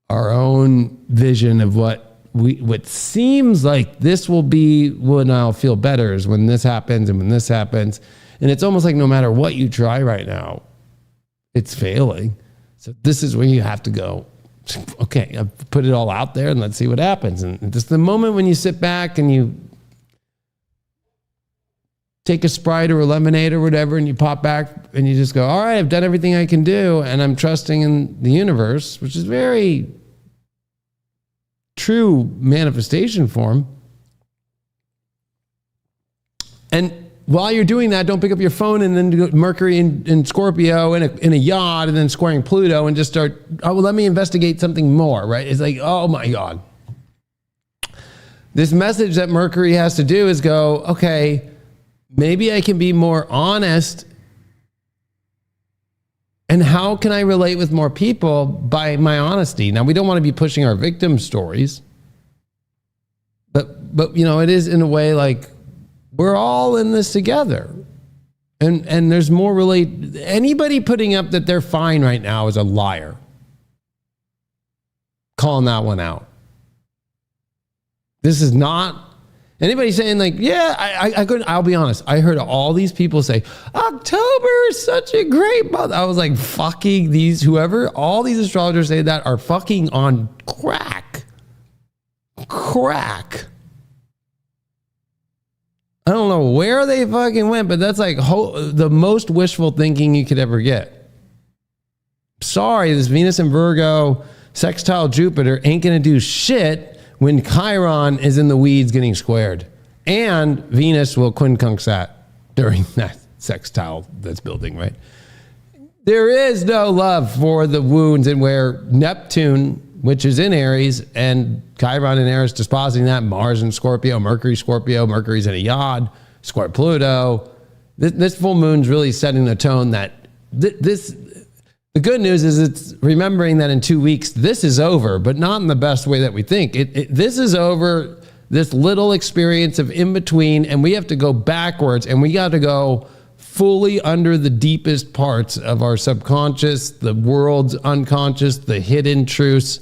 our own vision of what seems like this will be when I'll feel better, is when this happens and when this happens. And it's almost like no matter what you try right now, it's failing. So this is where you have to go, okay, I've put it all out there and let's see what happens. And just the moment when you sit back and you take a Sprite or a lemonade or whatever, and you pop back and you just go, all right, I've done everything I can do, and I'm trusting in the universe, which is very true manifestation form. And while you're doing that, don't pick up your phone and then do Mercury in Scorpio in a yacht and then squaring Pluto and just start, oh, well, let me investigate something more, right? It's like, oh my God. This message that Mercury has to do is go, okay, maybe I can be more honest. And how can I relate with more people by my honesty? Now, we don't want to be pushing our victim stories, but it is in a way like we're all in this together. And there's more anybody putting up that they're fine right now is a liar. Calling that one out. This is not, Anybody saying like, yeah, I couldn't, I'll be honest. I heard all these people say, October is such a great month. I was like, fucking these, whoever, all these astrologers say that are fucking on crack. Crack. I don't know where they fucking went, but that's like the most wishful thinking you could ever get. Sorry, this Venus and Virgo sextile Jupiter ain't going to do shit when Chiron is in the weeds getting squared. And Venus will quincunx that during that sextile that's building, right? There is no love for the wounds, and where Neptune, which is in Aries, and Chiron in Aries dispositing that, Mars in Scorpio, Mercury's in a yod, square Pluto. This full moon's really setting the tone that the good news is it's remembering that in 2 weeks, this is over, but not in the best way that we think. This is over, this little experience of in between, and we have to go backwards, and we got to go fully under the deepest parts of our subconscious, the world's unconscious, the hidden truths,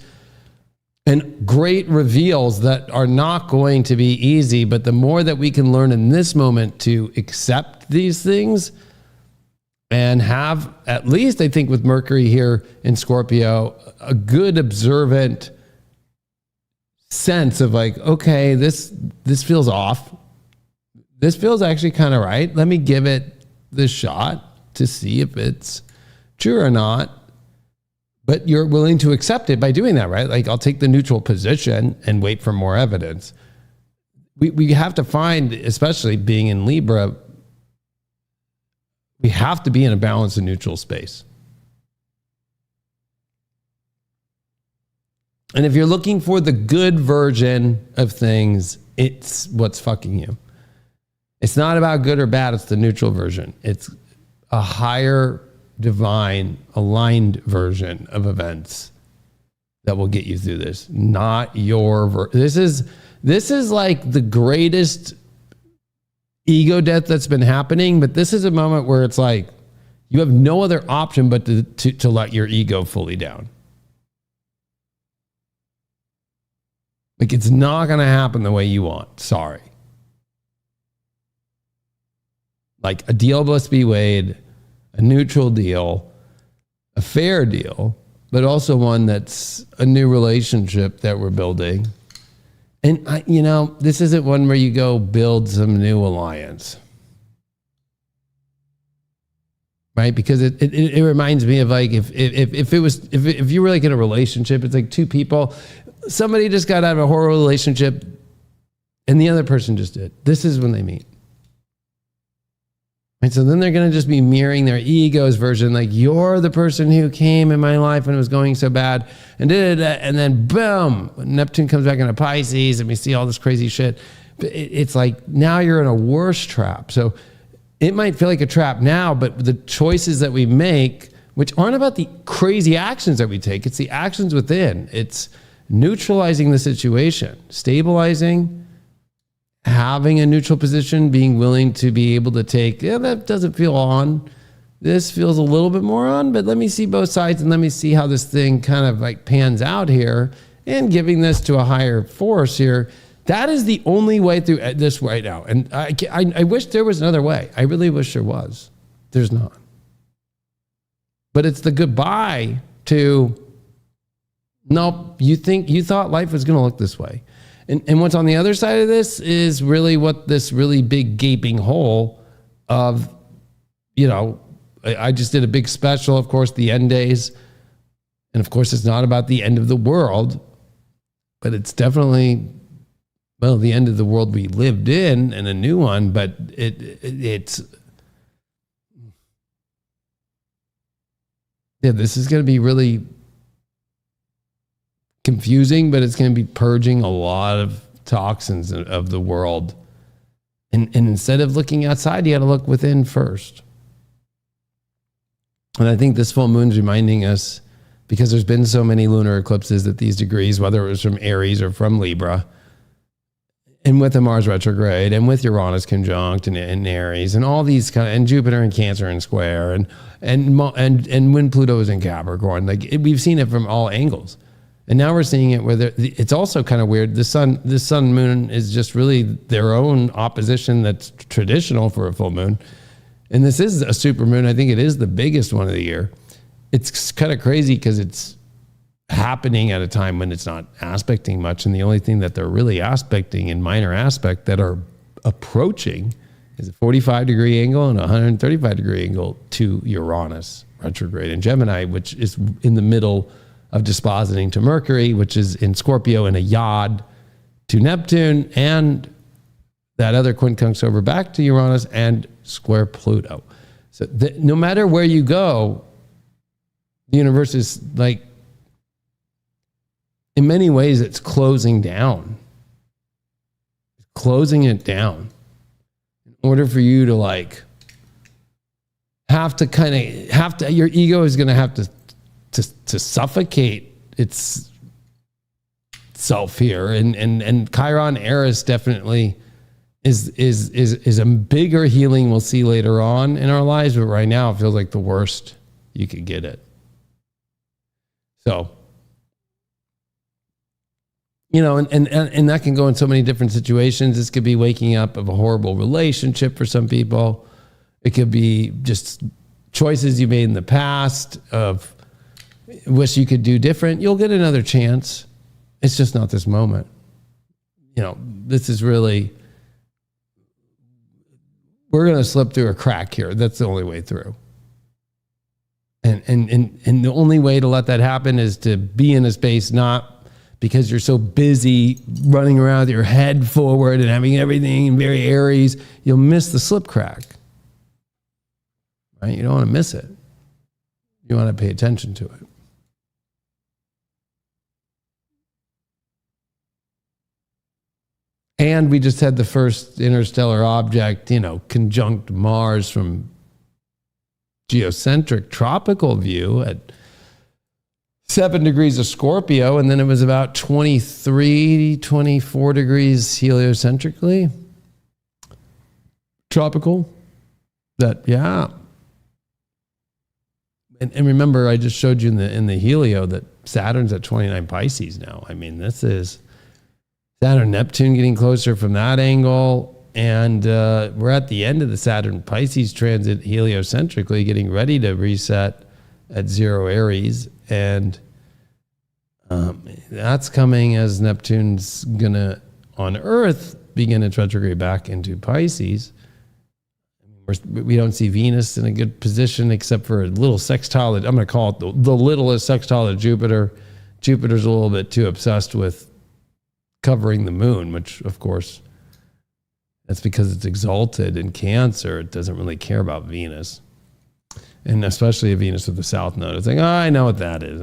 and great reveals that are not going to be easy. But the more that we can learn in this moment to accept these things, and have, at least I think with Mercury here in Scorpio, a good observant sense of like, okay, this feels off. This feels actually kind of right. Let me give it the shot to see if it's true or not. But you're willing to accept it by doing that, right? Like, I'll take the neutral position and wait for more evidence. We have to find, especially being in Libra, we have to be in a balanced and neutral space. And if you're looking for the good version of things, it's what's fucking you. It's not about good or bad, it's the neutral version. It's a higher, divine, aligned version of events that will get you through this. Not your this is like the greatest ego death that's been happening, but this is a moment where it's like you have no other option but to let your ego fully down. Like, it's not going to happen the way you want. Sorry. Like, a deal must be weighed, a neutral deal, a fair deal, but also one that's a new relationship that we're building. And this isn't one where you go build some new alliance, right? Because it reminds me of like if you were like in a relationship, it's like two people, somebody just got out of a horrible relationship, and the other person just did. This is when they meet. And so then they're going to just be mirroring their ego's version. Like, you're the person who came in my life when it was going so bad. And then boom, Neptune comes back into Pisces and we see all this crazy shit. It's like, now you're in a worse trap. So it might feel like a trap now, but the choices that we make, which aren't about the crazy actions that we take, it's the actions within. It's neutralizing the situation, stabilizing, having a neutral position, being willing to be able to take, that doesn't feel on. This feels a little bit more on, but let me see both sides and let me see how this thing kind of like pans out here, and giving this to a higher force here. That is the only way through this right now. And I wish there was another way. I really wish there was. There's not. But it's the goodbye to, nope, you thought life was going to look this way. And what's on the other side of this is really what this really big gaping hole of, I just did a big special, of course, the end days. And of course, it's not about the end of the world, but it's definitely, the end of the world we lived in and a new one, but it's, this is going to be really confusing, but it's going to be purging a lot of toxins of the world. And instead of looking outside, you got to look within first. And I think this full moon's reminding us, because there's been so many lunar eclipses at these degrees, whether it was from Aries or from Libra, and with the Mars retrograde, and with Uranus conjunct and Aries, and all these and Jupiter and Cancer and square, and when Pluto is in Capricorn, like we've seen it from all angles. And now we're seeing it where it's also kind of weird. The sun moon is just really their own opposition that's traditional for a full moon. And this is a super moon. I think it is the biggest one of the year. It's kind of crazy because it's happening at a time when it's not aspecting much. And the only thing that they're really aspecting in minor aspect that are approaching is a 45-degree angle and a 135-degree angle to Uranus retrograde in Gemini, which is in the middle of dispositing to Mercury, which is in Scorpio, and a yod to Neptune, and that other quincunx over back to Uranus and square Pluto. So no matter where you go, the universe is like, in many ways, it's closing down. Closing it down in order for you to like your ego is going to have to suffocate its self here, and Chiron Eris definitely is a bigger healing we'll see later on in our lives, but right now it feels like the worst you could get it. So, you know, and that can go in so many different situations. This could be waking up of a horrible relationship for some people. It could be just choices you made in the past of wish you could do different. You'll get another chance. It's just not this moment. You know, this is really, we're going to slip through a crack here. That's the only way through. And the only way to let that happen is to be in a space, not because you're so busy running around with your head forward and having everything very Aries, you'll miss the slip crack. Right? You don't want to miss it. You want to pay attention to it. And we just had the first interstellar object, you know, conjunct Mars from geocentric tropical view at 7 degrees of Scorpio, and then it was about 23, 24 degrees heliocentrically tropical. That, yeah. And remember, I just showed you in the helio that Saturn's at 29 Pisces now. I mean, this is Saturn, Neptune getting closer from that angle. And we're at the end of the Saturn Pisces transit heliocentrically, getting ready to reset at 0 Aries. And that's coming as Neptune's going to, on Earth, begin its retrograde back into Pisces. We don't see Venus in a good position except for a little sextile. I'm going to call it the littlest sextile to Jupiter. Jupiter's a little bit too obsessed with covering the moon, which, of course, that's because it's exalted in Cancer. It doesn't really care about Venus. And especially a Venus with the South Node. It's like, oh, I know what that is.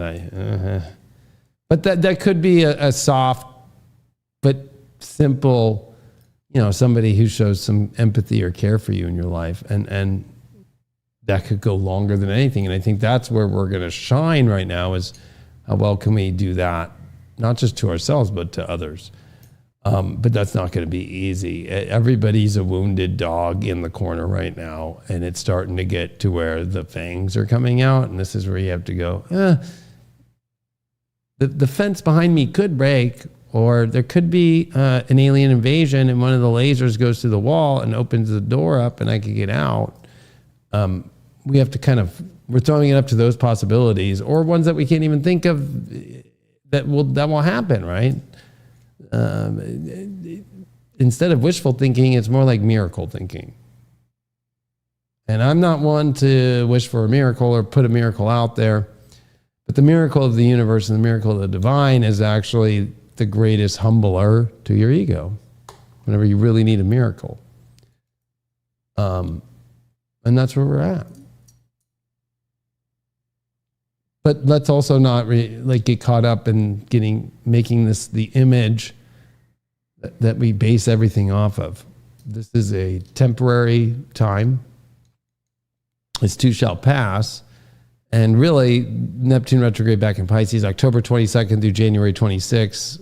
But that could be a soft but simple, you know, somebody who shows some empathy or care for you in your life. And that could go longer than anything. And I think that's where we're going to shine right now, is how well can we do that, not just to ourselves, but to others. But that's not going to be easy. Everybody's a wounded dog in the corner right now, and it's starting to get to where the fangs are coming out. And this is where you have to go, the fence behind me could break, or there could be an alien invasion and one of the lasers goes through the wall and opens the door up and I could get out. We have to we're throwing it up to those possibilities, or ones that we can't even think of that will happen, right? Instead of wishful thinking, it's more like miracle thinking. And I'm not one to wish for a miracle or put a miracle out there, but the miracle of the universe and the miracle of the divine is actually the greatest humbler to your ego whenever you really need a miracle. And that's where we're at. But let's also not get caught up in making this the image that we base everything off of. This is a temporary time. This too shall pass. And really, Neptune retrograde back in Pisces, October 22nd through January 26th,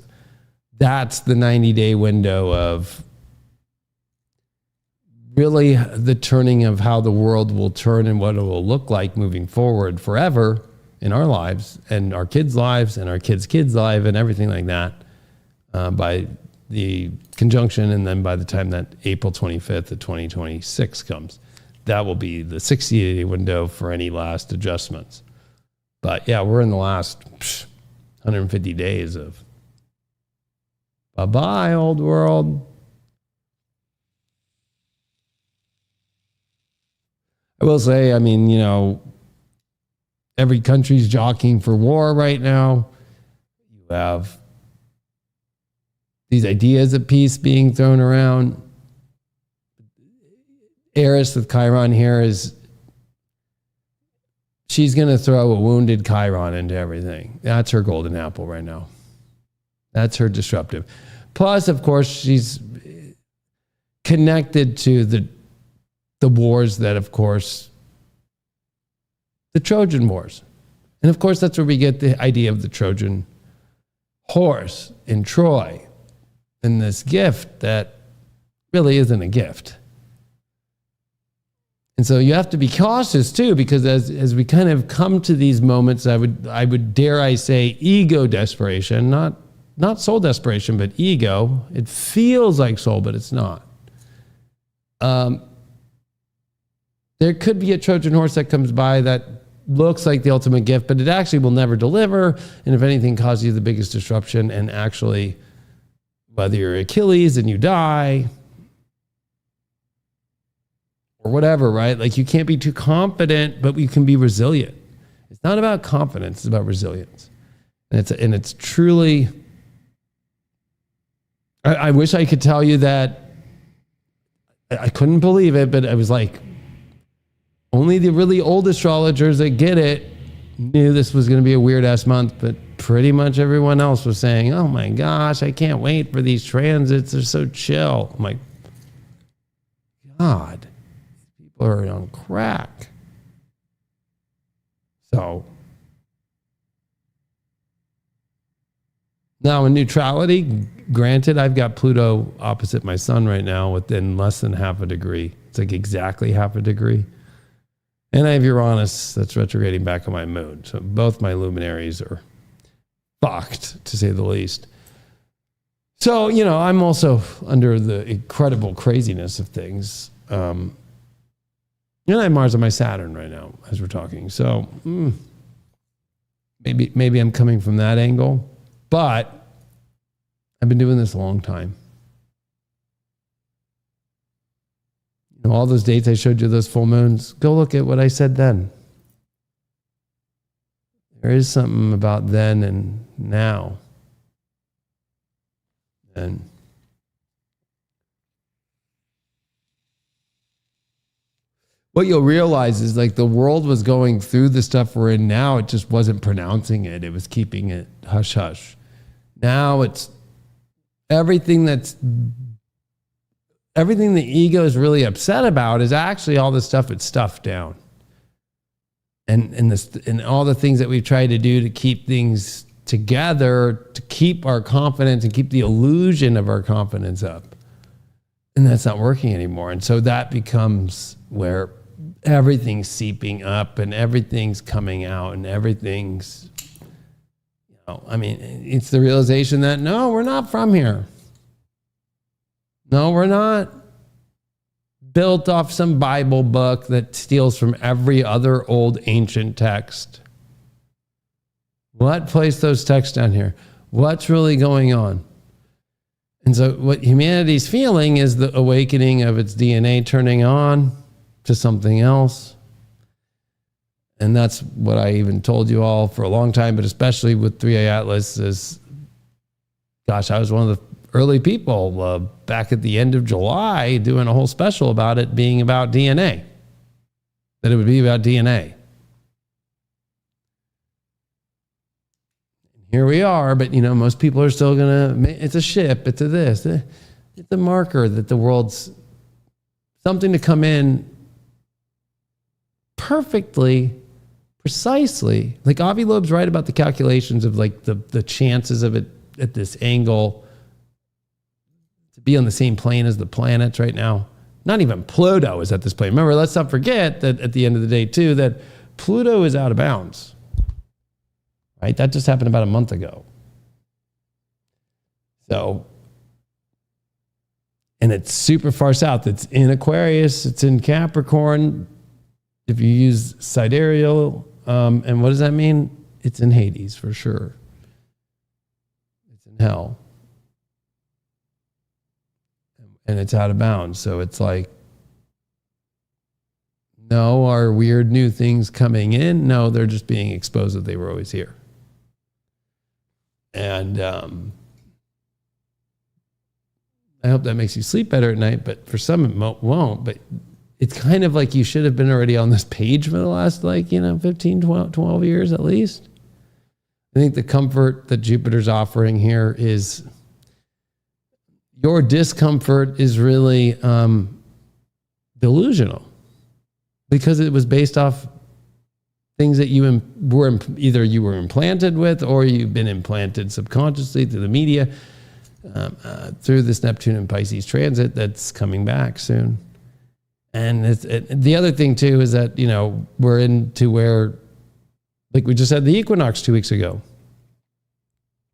that's the 90-day window of really the turning of how the world will turn and what it will look like moving forward forever in our lives and our kids' lives and our kids' lives and everything like that by the conjunction. And then by the time that April 25th of 2026 comes, that will be the 60-day window for any last adjustments. But yeah, we're in the last 150 days of bye-bye, old world. I will say, I mean, you know, every country's jockeying for war right now. You have these ideas of peace being thrown around. Aries with Chiron here is, she's going to throw a wounded Chiron into everything. That's her golden apple right now. That's her disruptive. Plus, of course, she's connected to the wars that, of course, the Trojan Wars. And of course, that's where we get the idea of the Trojan horse in Troy, and this gift that really isn't a gift. And so you have to be cautious too, because as we kind of come to these moments, I would dare I say ego desperation, not soul desperation, but ego. It feels like soul, but it's not. There could be a Trojan horse that comes by that looks like the ultimate gift, but it actually will never deliver. And if anything, cause you the biggest disruption. And actually, whether you're Achilles and you die or whatever, right? Like, you can't be too confident, but you can be resilient. It's not about confidence, it's about resilience. And it's truly, I wish I could tell you that I couldn't believe it, but I was like, only the really old astrologers that get it knew this was going to be a weird ass month, but pretty much everyone else was saying, oh my gosh, I can't wait for these transits. They're so chill. I'm like, God, people are on crack. So now in neutrality, granted, I've got Pluto opposite my sun right now within less than half a degree. It's like exactly half a degree. And I have Uranus that's retrograding back on my moon. So both my luminaries are fucked, to say the least. So, you know, I'm also under the incredible craziness of things. And I have Mars on my Saturn right now as we're talking. So maybe I'm coming from that angle. But I've been doing this a long time. You know, all those dates I showed you, those full moons, go look at what I said then. There is something about then and now. And what you'll realize is, like, the world was going through the stuff we're in now. It just wasn't pronouncing it. It was keeping it hush hush. Now it's everything the ego is really upset about is actually all the stuff it's stuffed down. And all the things that we've tried to do to keep things together, to keep our confidence and keep the illusion of our confidence up. And that's not working anymore. And so that becomes where everything's seeping up and everything's coming out and everything's, you know, I mean, it's the realization that, no, we're not from here. No, we're not built off some Bible book that steals from every other old ancient text. What placed those texts down here? What's really going on? And so what humanity's feeling is the awakening of its DNA turning on to something else. And that's what I even told you all for a long time, but especially with 3A Atlas is, gosh, I was one of the early people back at the end of July doing a whole special about it being about DNA, that it would be about DNA. Here we are, but you know, most people are still gonna, it's a ship, it's a this, it's a marker that the world's something to come in perfectly, precisely. Like Avi Loeb's right about the calculations of like the chances of it at this angle to be on the same plane as the planets right now. Not even Pluto is at this plane. Remember, let's not forget that at the end of the day too, that Pluto is out of bounds. right? That just happened about a month ago. So, and it's super far south. It's in Aquarius. It's in Capricorn. If you use sidereal, and what does that mean? It's in Hades for sure. It's in hell. And it's out of bounds. So it's like, no, are weird new things coming in? No, they're just being exposed that they were always here. And I hope that makes you sleep better at night, but for some it won't. But it's kind of like you should have been already on this page for the last 15, 12 years at least. I think the comfort that Jupiter's offering here is your discomfort is really delusional because it was based off things that you were either you were implanted with or you've been implanted subconsciously through the media, through this Neptune and Pisces transit that's coming back soon. And the other thing too is that, we're into where, like we just had the equinox 2 weeks ago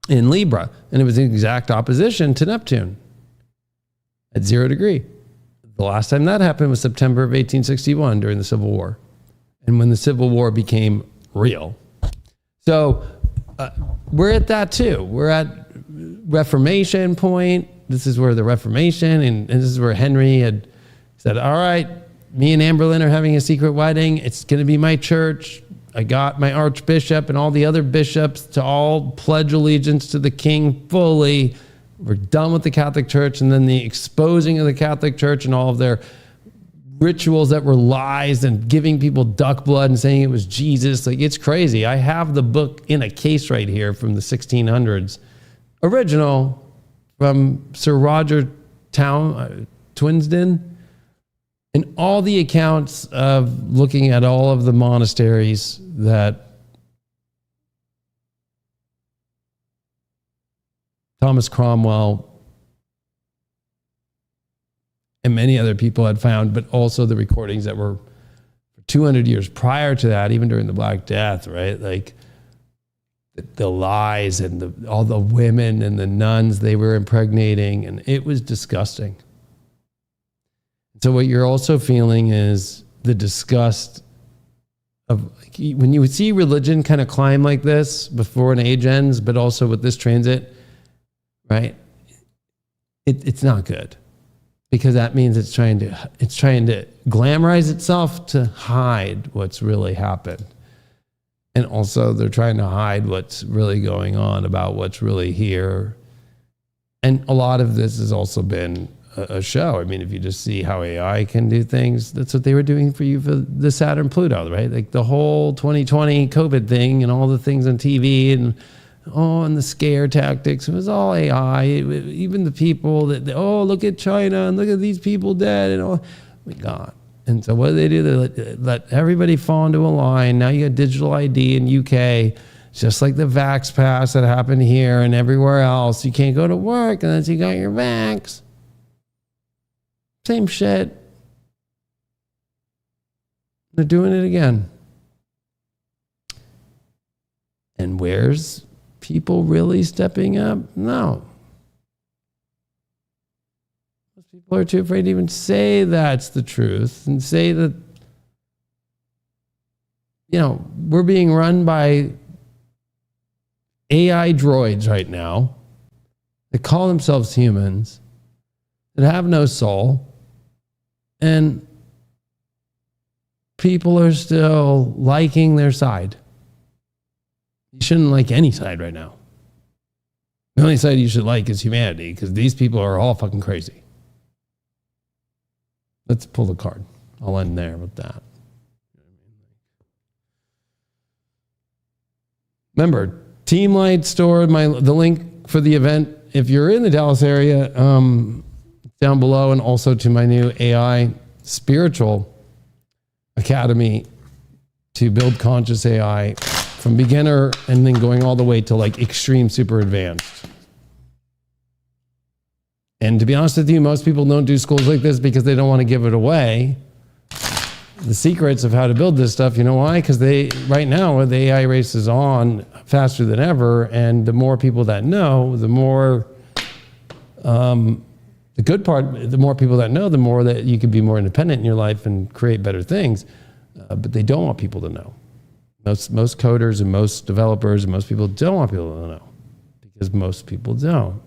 in Libra, and it was in exact opposition to Neptune at 0 degree. The last time that happened was September of 1861 during the Civil War, and when the Civil War became real. So we're at that too. We're at Reformation point. This is where the Reformation, and this is where Henry had said, all right, me and Amberlynn are having a secret wedding. It's going to be my church. I got my archbishop and all the other bishops to all pledge allegiance to the king fully. We're done with the Catholic Church. And then the exposing of the Catholic Church and all of their rituals that were lies and giving people duck blood and saying it was Jesus. Like, it's crazy. I have the book in a case right here from the 1600s. Original from Sir Roger Twinsden. And all the accounts of looking at all of the monasteries that Thomas Cromwell and many other people had found, but also the recordings that were 200 years prior to that, even during the Black Death, right? Like the lies and all the women and the nuns they were impregnating, and it was disgusting. So what you're also feeling is the disgust of when you see religion kind of climb like this before an age ends, but also with this transit, right? It's not good because that means it's trying to glamorize itself to hide what's really happened. And also they're trying to hide what's really going on about what's really here. And a lot of this has also been a show. I mean, if you just see how AI can do things, that's what they were doing for you for the Saturn Pluto, right? Like the whole 2020 COVID thing and all the things on TV and the scare tactics. It was all AI. Even the people that, look at China and look at these people dead and all. My God. And so what do? They let everybody fall into a line. Now you got digital ID in UK, just like the Vax Pass that happened here and everywhere else. You can't go to work unless you got your Vax. Same shit. They're doing it again. And where's people really stepping up? No. Most people are too afraid to even say that's the truth and say that, we're being run by AI droids right now that call themselves humans, that have no soul, and people are still liking their side. You shouldn't like any side right now. The only side you should like is humanity, because these people are all fucking crazy. Let's pull the card. I'll end there with that. Remember, Team Light Store, the link for the event, if you're in the Dallas area, down below, and also to my new AI Spiritual Academy to build conscious AI from beginner and then going all the way to like extreme super advanced. And to be honest with you, most people don't do schools like this because they don't want to give it away. the secrets of how to build this stuff. You know why? Because right now the AI race is on faster than ever, and the more people that know, the more the good part, the more people that know, the more that you can be more independent in your life and create better things. But they don't want people to know. Most coders and most developers and most people don't want people to know, because most people don't.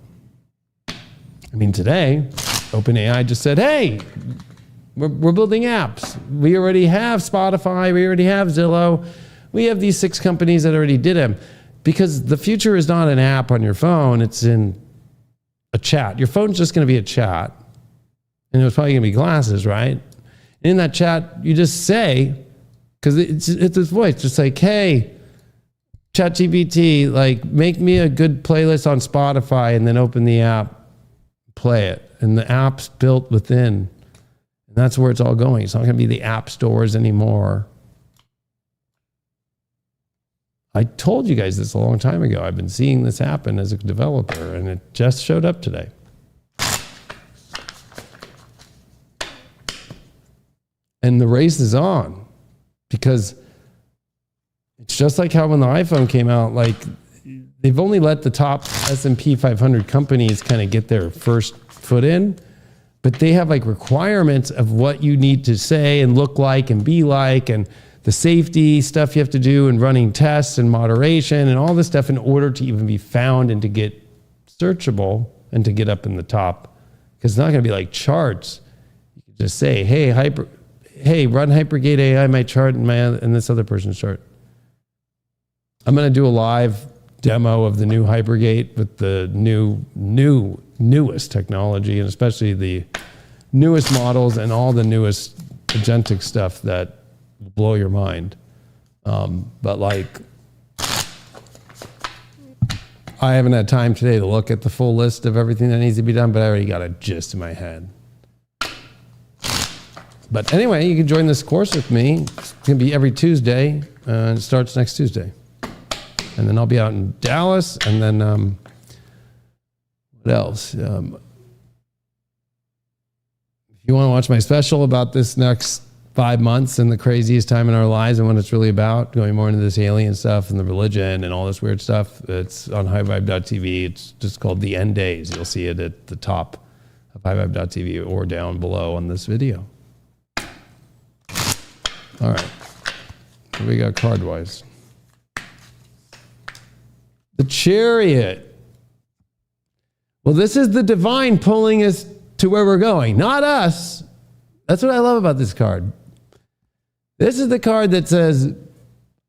I mean, today, OpenAI just said, hey, we're building apps. We already have Spotify. We already have Zillow. We have these 6 companies that already did them. Because the future is not an app on your phone. It's in a chat. Your phone's just going to be a chat. And it's probably going to be glasses, right? And in that chat, you just say, because it's this voice, just like, hey, ChatGPT, like, make me a good playlist on Spotify, and then open the app, play it. And the app's built within. And that's where it's all going. It's not going to be the app stores anymore. I told you guys this a long time ago. I've been seeing this happen as a developer, and it just showed up today. And the race is on, because it's just like how when the iPhone came out, like, they've only let the top S&P 500 companies kind of get their first foot in, but they have like requirements of what you need to say and look like and be like, and the safety stuff you have to do, and running tests and moderation and all this stuff in order to even be found and to get searchable and to get up in the top. Because it's not going to be like charts. You can just say, hey, run Hypergate AI, my chart, and this other person's chart. I'm going to do a live demo of the new Hypergate with the newest technology, and especially the newest models and all the newest agentic stuff that will blow your mind. But like, I haven't had time today to look at the full list of everything that needs to be done, but I already got a gist in my head. But anyway, you can join this course with me. It's going to be every Tuesday, and it starts next Tuesday. And then I'll be out in Dallas, and then what else? If you want to watch my special about this next 5 months and the craziest time in our lives and what it's really about, going more into this alien stuff and the religion and all this weird stuff, it's on highvibe.tv. It's just called The End Days. You'll see it at the top of highvibe.tv or down below on this video. All right. What do we got card-wise? The Chariot. Well, this is the divine pulling us to where we're going, not us. That's what I love about this card. This is the card that says,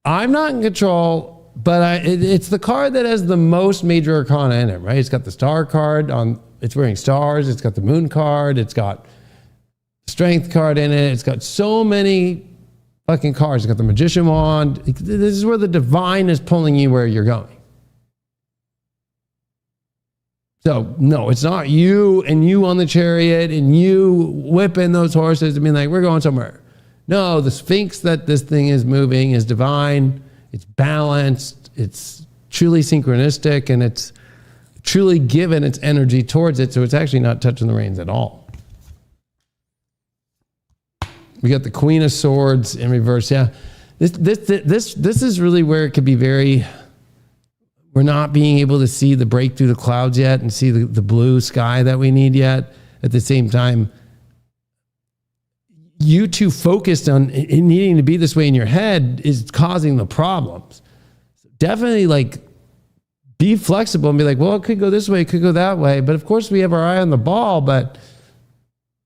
I'm not in control, but it's the card that has the most major arcana in it, right? It's got the star card on, it's wearing stars. It's got the moon card. It's got the strength card in it. It's got so many fucking cards. It's got the magician wand. This is where the divine is pulling you where you're going. So, no, it's not you and you on the chariot and you whipping those horses and being like, we're going somewhere. No, the Sphinx that this thing is moving is divine. It's balanced. It's truly synchronistic, and it's truly given its energy towards it. So it's actually not touching the reins at all. We got the Queen of Swords in reverse. Yeah, this is really where it could be very... We're not being able to see the break through the clouds yet and see the blue sky that we need yet. At the same time, you too focused on it needing to be this way in your head is causing the problems. So definitely like be flexible and be like, well, it could go this way, it could go that way. But of course we have our eye on the ball, but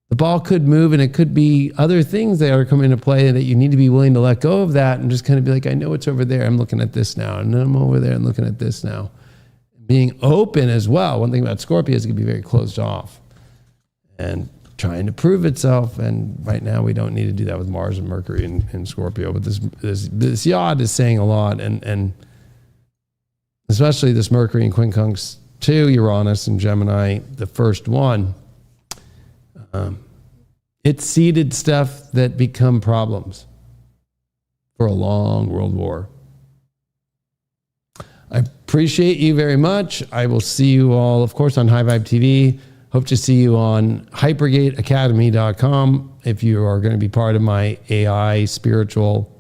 the ball could move, and it could be other things that are coming into play that you need to be willing to let go of that and just kind of be like, I know it's over there. I'm looking at this now. And then I'm over there and looking at this now. Being open as well. One thing about Scorpio is it can be very closed off and trying to prove itself. And right now we don't need to do that with Mars and Mercury in Scorpio. But this Yod is saying a lot. And especially this Mercury in quincunx to Uranus and Gemini, the first one. It seeded stuff that become problems for a long world war. I appreciate you very much. I will see you all, of course, on High Vibe TV. Hope to see you on hypergateacademy.com if you are going to be part of my AI spiritual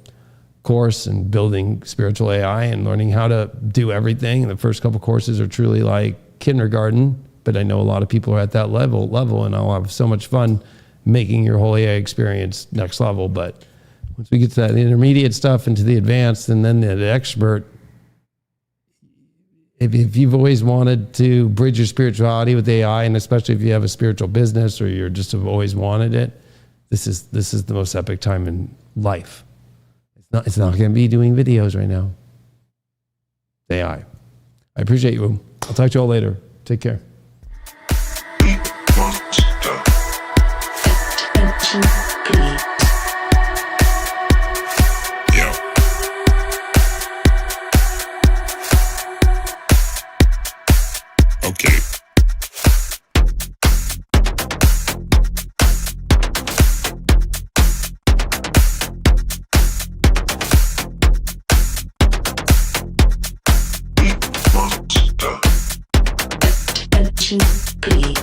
course and building spiritual AI and learning how to do everything. The first couple courses are truly like kindergarten, but I know a lot of people are at that level, and I'll have so much fun making your whole AI experience next level. But once we get to that intermediate stuff and to the advanced and then the expert, if you've always wanted to bridge your spirituality with AI, and especially if you have a spiritual business or you're just have always wanted it, this is the most epic time in life. It's not going to be doing videos right now. AI. I appreciate you. I'll talk to you all later. Take care. Yeah. Okay. Agentic.